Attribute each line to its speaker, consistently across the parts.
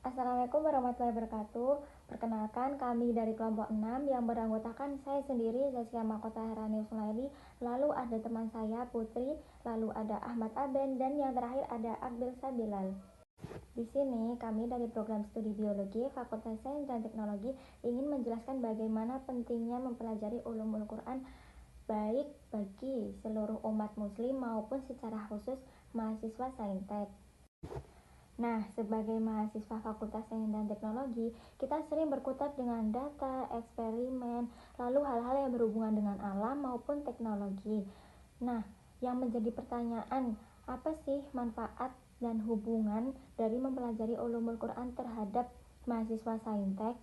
Speaker 1: Assalamualaikum warahmatullahi wabarakatuh. Perkenalkan, kami dari kelompok 6 yang beranggotakan saya sendiri, Zaskia Mahkota Herani Sulaili, lalu ada teman saya Putri, lalu ada Ahmad Aben, dan yang terakhir ada Akbil Sabilal. Di sini kami dari program studi biologi Fakultas Sains dan Teknologi ingin menjelaskan bagaimana pentingnya mempelajari ulumul Quran baik bagi seluruh umat muslim maupun secara khusus mahasiswa saintek. Nah, sebagai mahasiswa Fakultas Sains dan Teknologi, kita sering berkutat dengan data, eksperimen, lalu hal-hal yang berhubungan dengan alam maupun teknologi. Nah, yang menjadi pertanyaan, apa sih manfaat dan hubungan dari mempelajari ulumul Quran terhadap mahasiswa saintek?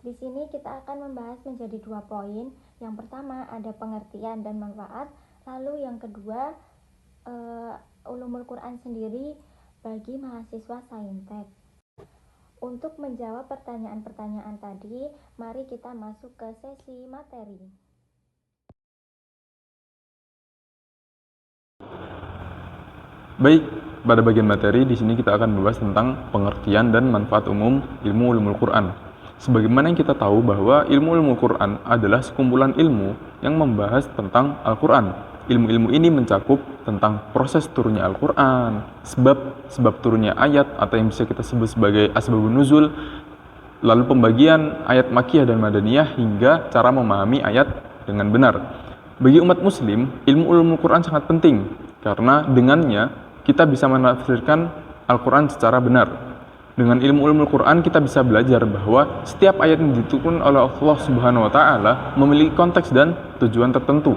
Speaker 1: Di sini kita akan membahas menjadi 2 poin. Yang pertama ada pengertian dan manfaat, lalu yang kedua ulumul Quran sendiri bagi mahasiswa saintek. Untuk menjawab pertanyaan-pertanyaan tadi, mari kita masuk ke sesi materi.
Speaker 2: Baik, pada bagian materi di sini kita akan membahas tentang pengertian dan manfaat umum ilmu ulumul Quran. Sebagaimana yang kita tahu bahwa ilmu ulumul Quran adalah sekumpulan ilmu yang membahas tentang Al-Quran. Ilmu-ilmu ini mencakup tentang proses turunnya Al-Quran, sebab turunnya ayat atau yang bisa kita sebut sebagai asbabun nuzul, lalu pembagian ayat makiyah dan madaniyah hingga cara memahami ayat dengan benar. Bagi umat muslim, ilmu ulumul Quran sangat penting karena dengannya kita bisa menafsirkan Al-Quran secara benar. Dengan ilmu ulumul Quran kita bisa belajar bahwa setiap ayat yang diturunkan oleh Allah Subhanahu wa taala memiliki konteks dan tujuan tertentu,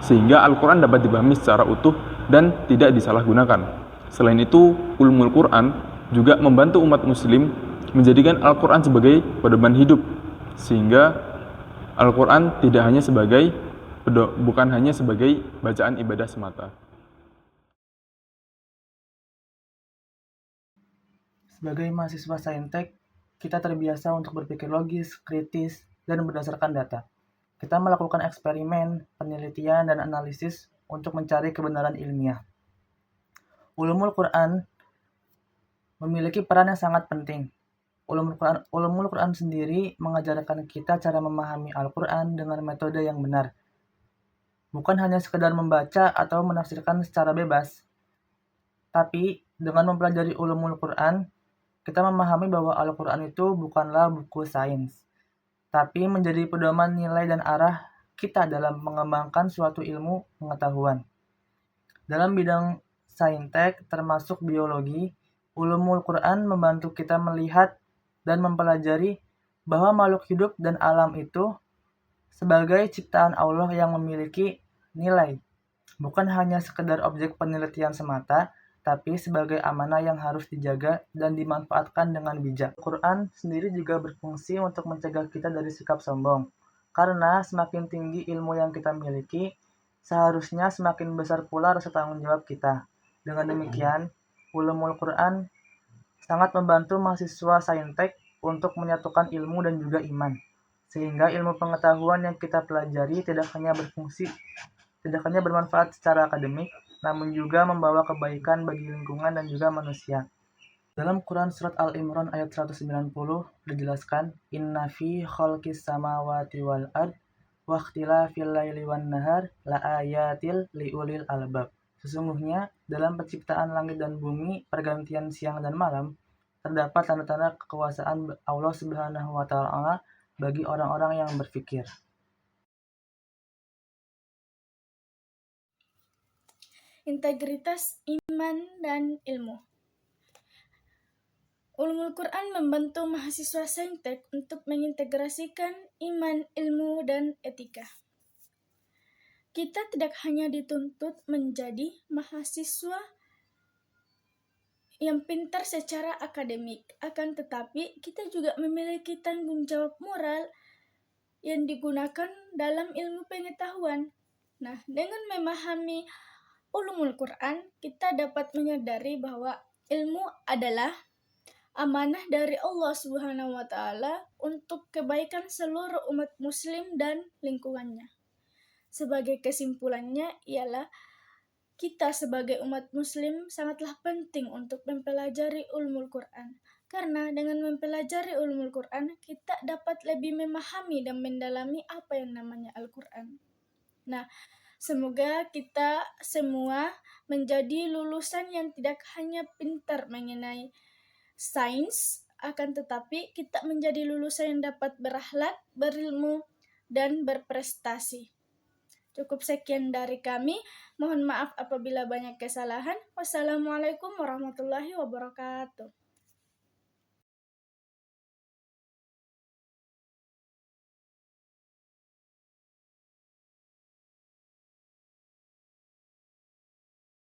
Speaker 2: sehingga Al-Quran dapat dipahami secara utuh dan tidak disalahgunakan. Selain itu, ulumul Quran juga membantu umat muslim menjadikan Al-Quran sebagai pedoman hidup, sehingga Al-Quran bukan hanya sebagai bacaan ibadah semata.
Speaker 3: Sebagai mahasiswa saintek, kita terbiasa untuk berpikir logis, kritis, dan berdasarkan data. Kita melakukan eksperimen, penelitian, dan analisis untuk mencari kebenaran ilmiah. Ulumul Quran memiliki peran yang sangat penting. Ulumul Quran sendiri mengajarkan kita cara memahami Al-Quran dengan metode yang benar. Bukan hanya sekedar membaca atau menafsirkan secara bebas, tapi dengan mempelajari ulumul Quran, kita memahami bahwa Al-Quran itu bukanlah buku sains, tapi menjadi pedoman nilai dan arah kita dalam mengembangkan suatu ilmu pengetahuan. Dalam bidang saintek, termasuk biologi, ulumul Quran membantu kita melihat dan mempelajari bahwa makhluk hidup dan alam itu sebagai ciptaan Allah yang memiliki nilai, bukan hanya sekedar objek penelitian semata, tapi sebagai amanah yang harus dijaga dan dimanfaatkan dengan bijak. Al-Quran sendiri juga berfungsi untuk mencegah kita dari sikap sombong, karena semakin tinggi ilmu yang kita miliki, seharusnya semakin besar pula rasa tanggung jawab kita. Dengan demikian, ulumul Quran sangat membantu mahasiswa saintek untuk menyatukan ilmu dan juga iman, sehingga ilmu pengetahuan yang kita pelajari tidak hanya bermanfaat secara akademik, namun juga membawa kebaikan bagi lingkungan dan juga manusia. Dalam Quran Surat Al-Imran ayat 190 dijelaskan, Inna fi khalqis samawati wal ard wa ikhtilafil laili wan nahar la ayatil liulil albab. Sesungguhnya dalam penciptaan langit dan bumi, pergantian siang dan malam, terdapat tanda-tanda kekuasaan Allah Subhanahu wa taala bagi orang-orang yang berfikir.
Speaker 4: Integritas iman dan ilmu. Ulumul Quran membantu mahasiswa saintek untuk mengintegrasikan iman, ilmu, dan etika. Kita tidak hanya dituntut menjadi mahasiswa yang pintar secara akademik, akan tetapi kita juga memiliki tanggung jawab moral yang digunakan dalam ilmu pengetahuan. Nah, dengan memahami ulumul Quran, kita dapat menyadari bahwa ilmu adalah amanah dari Allah Subhanahu wa taala untuk kebaikan seluruh umat muslim dan lingkungannya. Sebagai kesimpulannya ialah kita sebagai umat muslim sangatlah penting untuk mempelajari ulumul Quran Karena dengan mempelajari ulumul Quran, kita dapat lebih memahami dan mendalami apa yang namanya Al-Quran. Nah, semoga kita semua menjadi lulusan yang tidak hanya pintar mengenai sains, akan tetapi kita menjadi lulusan yang dapat berakhlak, berilmu, dan berprestasi. Cukup sekian dari kami. Mohon maaf apabila banyak kesalahan. Wassalamualaikum warahmatullahi wabarakatuh.